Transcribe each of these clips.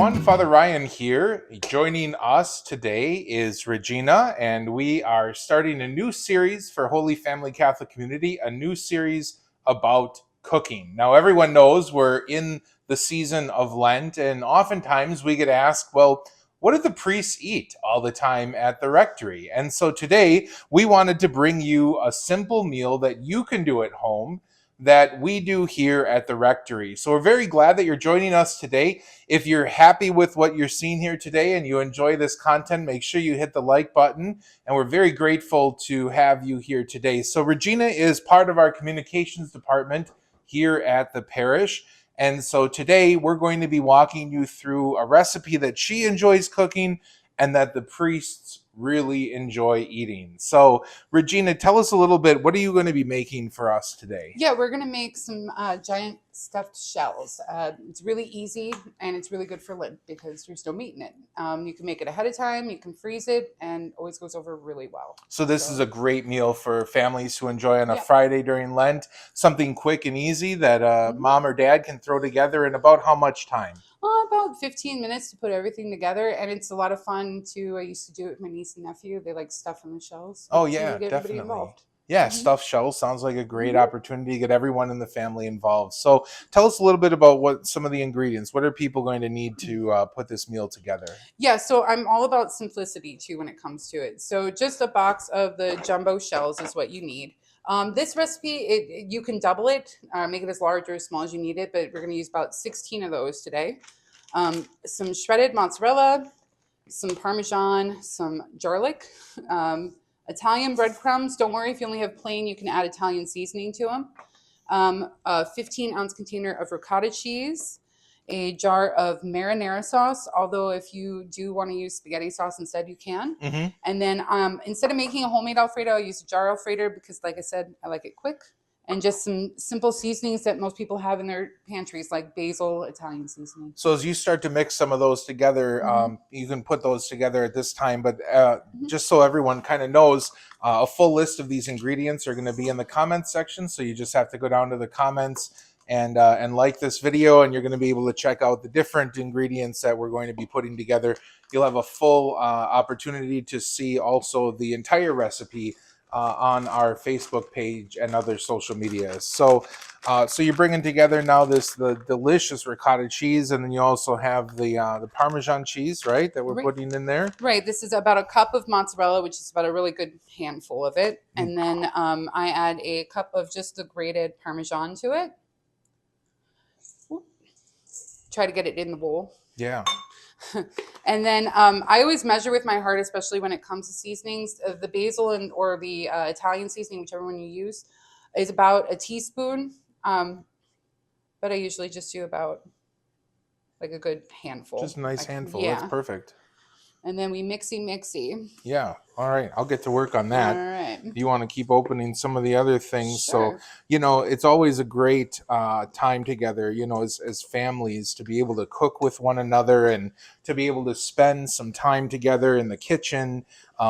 everyone. Father Ryan here. Joining us today is Regina, and we are starting a new series for Holy Family Catholic Community, a new series about cooking. Now, everyone knows we're in the season of Lent, and oftentimes we get asked, well, what do the priests eat all the time at the rectory? And so today we wanted to bring you a simple meal that you can do at home that we do here at the rectory. So we're very glad that you're joining us today. If you're happy with what you're seeing here today and you enjoy this content, make sure you hit the like button. And we're very grateful to have you here today. So Regina is part of our communications department here at the parish. And so today we're going to be walking you through a recipe that she enjoys cooking and that the priests really enjoy eating. So Regina, tell us a little bit, what are you going to be making for us today? Yeah, we're going to make some giant stuffed shells. It's really easy and it's really good for Lent because there's no meat in it. You can make it ahead of time, you can freeze it, and always goes over really well. So this is a great meal for families to enjoy on a Yeah. Friday during Lent. Something quick and easy that mom or dad can throw together in about how much time? About 15 minutes to put everything together, and it's a lot of fun too. I used to do it with my niece and nephew. They like stuff in the shells. Oh So yeah, you get everybody definitely. involved. Yeah, Mhm. stuffed shells sounds like a great Mhm. opportunity to get everyone in the family involved. So tell us a little bit about what some of the ingredients. What are people going to need to put this meal together? Yeah, so I'm all about simplicity too when it comes to it. So just a box of the jumbo shells is what you need. This recipe, you can double it, make it as large or as small as you need it, but we're going to use about 16 of those today. Some shredded mozzarella, some Parmesan, some garlic, Italian breadcrumbs. Don't worry if you only have plain, you can add Italian seasoning to them. A 15-ounce container of ricotta cheese, a jar of marinara sauce, although if you do want to use spaghetti sauce instead, you can. Mm-hmm. And then instead of making a homemade Alfredo, I use a jar Alfredo because, like I said, I like it quick. And just some simple seasonings that most people have in their pantries, like basil, Italian seasoning. So as you start to mix some of those together, you can put those together at this time. But just so everyone kind of knows, a full list of these ingredients are going to be in the comments section. So you just have to go down to the comments and like this video, and you're going to be able to check out the different ingredients that we're going to be putting together. You'll have a full opportunity to see also the entire recipe on our Facebook page and other social media. So you're bringing together now the delicious ricotta cheese, and then you also have the Parmesan cheese, right? That we're putting in there. Right. This is about a cup of mozzarella, which is about a really good handful of it, and then I add a cup of just the grated Parmesan to it. Try to get it in the bowl. Yeah. And then I always measure with my heart, especially when it comes to seasonings. The basil or the Italian seasoning, whichever one you use, is about a teaspoon. But I usually just do about like a good handful. Just a nice handful. Yeah. That's perfect. And then we mixy. Yeah. All right. I'll get to work on that. All right. You want to keep opening some of the other things. Sure. So, it's always a great time together, as families to be able to cook with one another and to be able to spend some time together in the kitchen,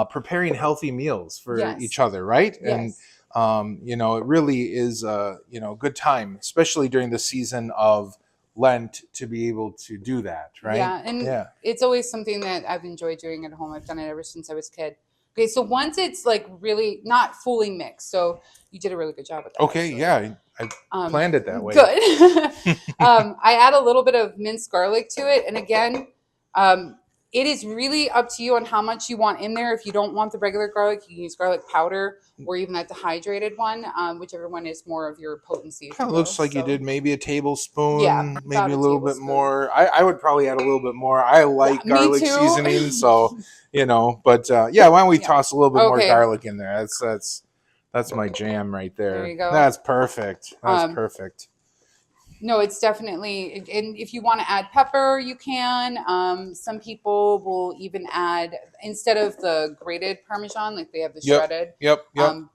preparing healthy meals for each other, right? Yes. And, it really is a, good time, especially during the season of Lent, to be able to do that, right? Yeah, and it's always something that I've enjoyed doing at home. I've done it ever since I was a kid. Okay, so once it's like really not fully mixed, so you did a really good job with that. Okay, actually. yeah, I planned it that way. Good. I add a little bit of minced garlic to it, and again, it is really up to you on how much you want in there. If you don't want the regular garlic, you can use garlic powder or even that dehydrated one, whichever one is more of your potency. Kind of looks like you did maybe a tablespoon, Yeah, maybe a little bit more. I would probably add a little bit more. I like garlic seasoning, so But why don't we toss a little bit more garlic in there? That's my jam right there. There you go. That's perfect. That's perfect. No, it's definitely, and if you want to add pepper, you can. Some people will even add, instead of the grated Parmesan, like they have the shredded. Yep.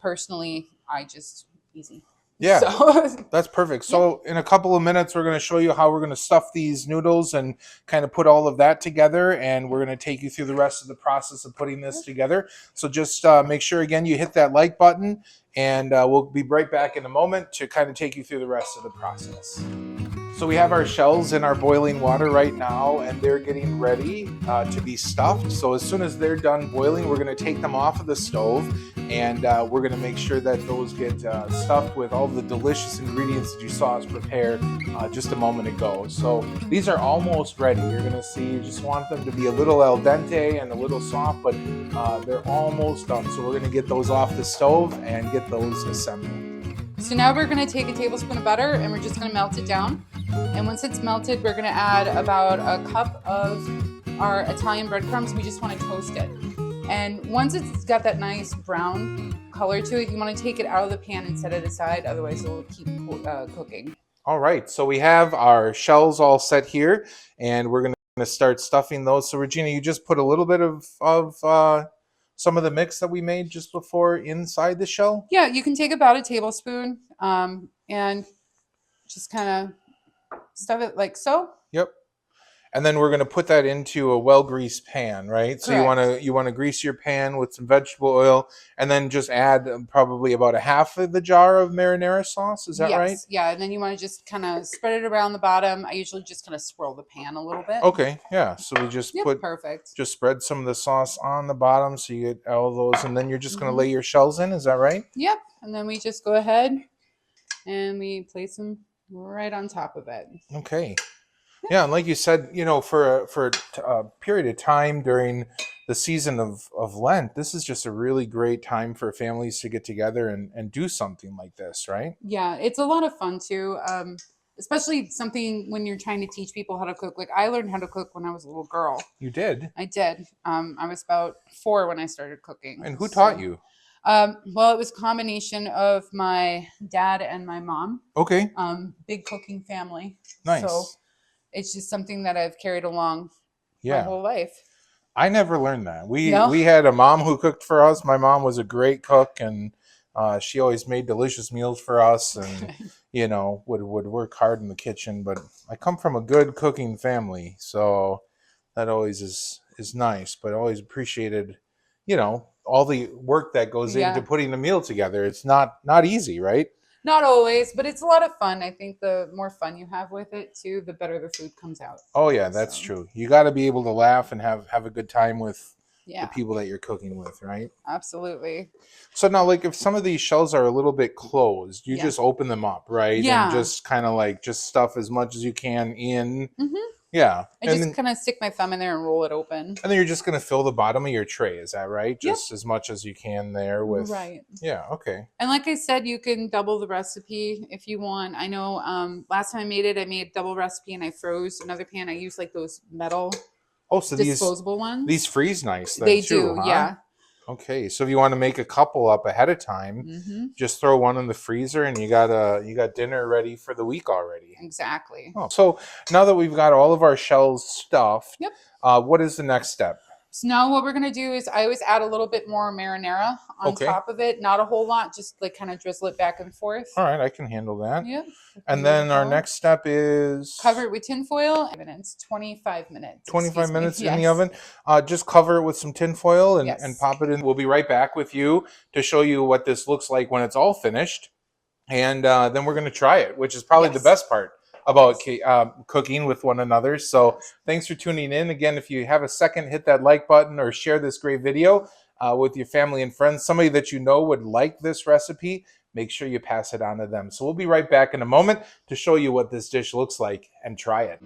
Personally, I just, easy. Yeah, so, that's perfect. So in a couple of minutes, we're going to show you how we're going to stuff these noodles and kind of put all of that together. And we're going to take you through the rest of the process of putting this together. So just make sure, again, you hit that like button. And we'll be right back in a moment to kind of take you through the rest of the process. So we have our shells in our boiling water right now, and they're getting ready to be stuffed. So as soon as they're done boiling, we're going to take them off of the stove, and we're going to make sure that those get stuffed with all the delicious ingredients that you saw us prepare just a moment ago. So these are almost ready. You're going to see, you just want them to be a little al dente and a little soft, but they're almost done. So we're going to get those off the stove and get those assembled. So now we're going to take a tablespoon of butter and we're just going to melt it down. And once it's melted, we're going to add about a cup of our Italian breadcrumbs. We just want to toast it. And once it's got that nice brown color to it, you want to take it out of the pan and set it aside. Otherwise, it will keep cooking. All right, so we have our shells all set here, and we're going to start stuffing those. So Regina, you just put a little bit of some of the mix that we made just before inside the shell? Yeah, you can take about a tablespoon and just kind of stuff it like so. Yep. And then we're going to put that into a well-greased pan, right? So Correct. you want to grease your pan with some vegetable oil, and then just add probably about a half of the jar of marinara sauce. Is that right? Yeah, and then you want to just kind of spread it around the bottom. I usually just kind of swirl the pan a little bit. Okay, yeah. So we just Perfect. just spread some of the sauce on the bottom, so you get all those, and then you're just going to lay your shells in. Is that right? Yep, and then we just go ahead and we place them right on top of it. Okay. Yeah, and like you said, you know, for a period of time during the season of Lent, this is just a really great time for families to get together and do something like this, right? Yeah, it's a lot of fun too. Especially something when you're trying to teach people how to cook. Like I learned how to cook when I was a little girl. You did? I did. I was about 4 when I started cooking. And who taught you? Well, it was a combination of my dad and my mom. Okay. Big cooking family. Nice. So it's just something that I've carried along my Yeah. whole life. I never learned that. We No? had a mom who cooked for us. My mom was a great cook, and she always made delicious meals for us, and you know would work hard in the kitchen. But I come from a good cooking family, so that always is nice. But always appreciated, you know, all the work that goes into putting the meal together. It's not easy, right? Not always, but it's a lot of fun. I think the more fun you have with it too, the better the food comes out. Oh yeah, that's true. You got to be able to laugh and have a good time with the people that you're cooking with, right? Absolutely. So now, like, if some of these shells are a little bit closed, you just open them up, right? Yeah. And just kind of like just stuff as much as you can in. Mm-hmm. Yeah. I just kind of stick my thumb in there and roll it open. And then you're just going to fill the bottom of your tray. Is that right? Just as much as you can there with. Right. Yeah. Okay. And like I said, you can double the recipe if you want. I know last time I made a double recipe and I froze another pan. I used like those metal disposable ones. These freeze nice. They too, do, huh? yeah. Okay, so if you want to make a couple up ahead of time, just throw one in the freezer, and you got dinner ready for the week already. Exactly. Oh, so now that we've got all of our shells stuffed, what is the next step? So now what we're going to do is I always add a little bit more marinara on top of it. Not a whole lot, just like kind of drizzle it back and forth. All right, I can handle that. Yeah. And then our next step is... Cover it with tin foil. It's 25 minutes. 25 minutes in the oven. Just cover it with some tin foil and pop it in. We'll be right back with you to show you what this looks like when it's all finished. And then we're going to try it, which is probably the best part about cooking with one another. So thanks for tuning in. Again, if you have a second, hit that like button or share this great video with your family and friends. Somebody that you know would like this recipe, make sure you pass it on to them. So we'll be right back in a moment to show you what this dish looks like and try it.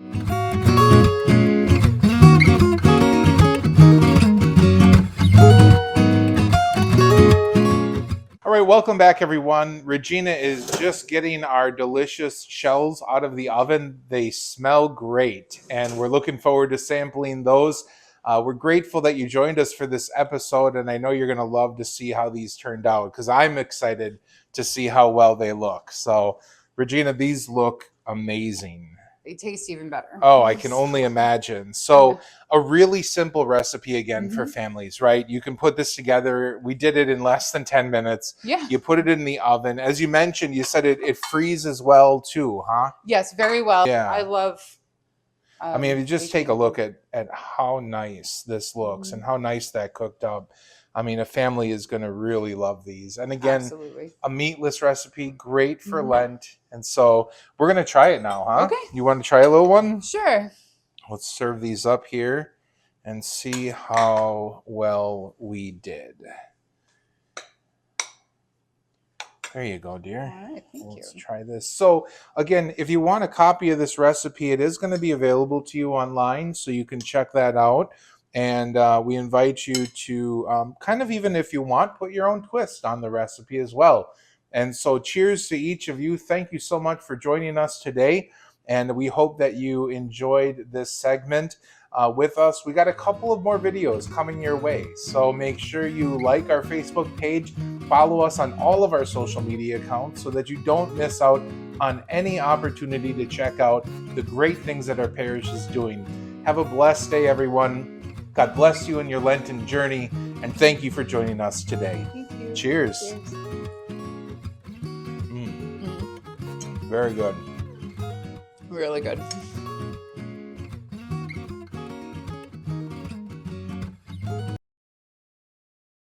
All right, welcome back, everyone. Regina is just getting our delicious shells out of the oven. They smell great, and we're looking forward to sampling those. We're grateful that you joined us for this episode, and I know you're going to love to see how these turned out, because I'm excited to see how well they look. So, Regina, these look amazing. They taste even better. Oh, I can only imagine. So a really simple recipe again for families, right? You can put this together. We did it in less than 10 minutes. Yeah. You put it in the oven. As you mentioned, you said it freezes well too, huh? Yes, very well. Yeah. I love... if you just take a look at how nice this looks and how nice that cooked up. I mean, a family is going to really love these. And again, Absolutely. a meatless recipe, great for Mhm. Lent. And so we're going to try it now, huh? Okay. You want to try a little one? Sure. Let's serve these up here and see how well we did. There you go, dear. All right. Thank Let's you. try this. So again, if you want a copy of this recipe, it is going to be available to you online, so you can check that out. And we invite you to kind of, even if you want, put your own twist on the recipe as well. And so cheers to each of you. Thank you so much for joining us today. And we hope that you enjoyed this segment with us. We got a couple of more videos coming your way. So make sure you like our Facebook page, follow us on all of our social media accounts so that you don't miss out on any opportunity to check out the great things that our parish is doing. Have a blessed day, everyone. God bless you in your Lenten journey, and thank you for joining us today. Thank you. Cheers. Cheers. Very good. Really good.